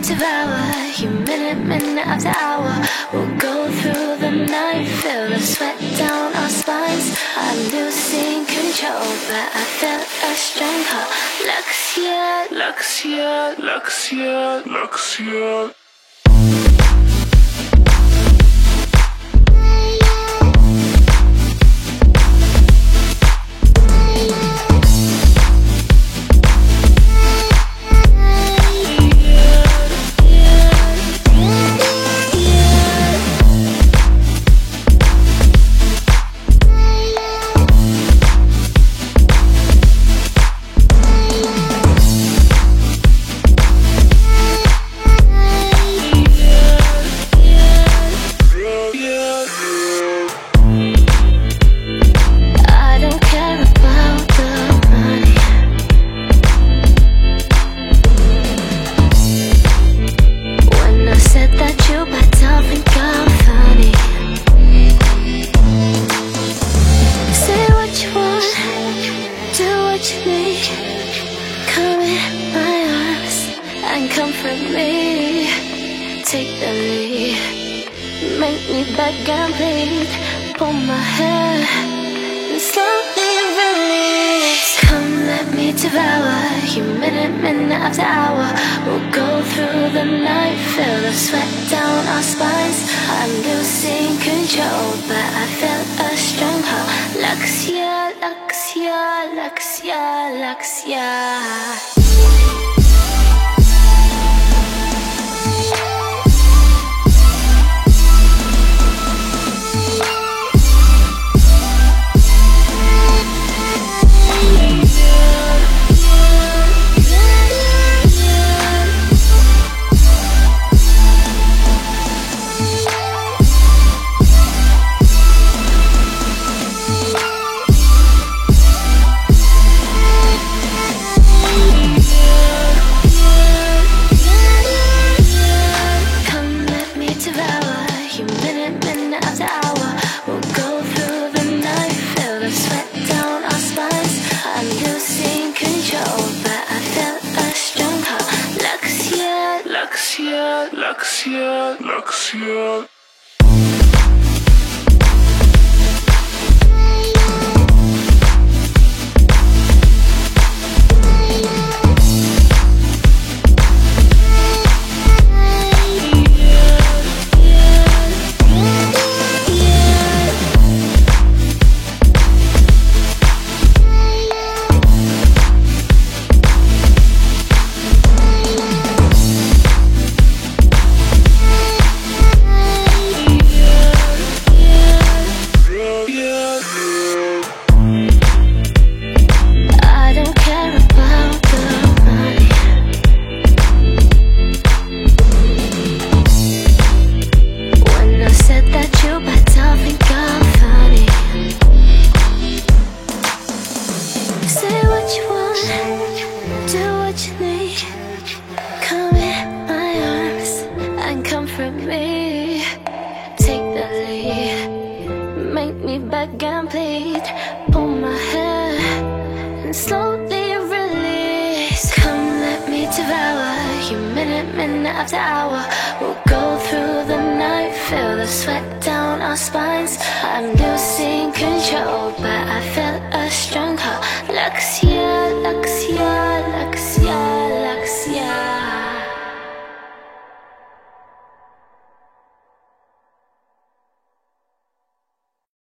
devour you minute after hour. We'll go through the night, feel the sweat down our spines. I'm losing control, but I felt a strong call. Luxia, Luxia, Luxia, Luxia. Comfort me, take the lead, make me beg and plead, pull my hair and slowly release. Come let me devour you minute after hour. We'll go through the night, feel the sweat down our spines. I'm losing control, but I felt a strong hold. Luxia, Luxia, Luxia, Luxia. Luxia, Luxia, Luxia. Comfort me, take the lead, make me beg and plead, pull my hair and slowly release. Come let me devour you minute after hour. We'll go through the night, feel the sweat down our spines. I'm losing control, but I felt a strong hold. Luxia, Luxia.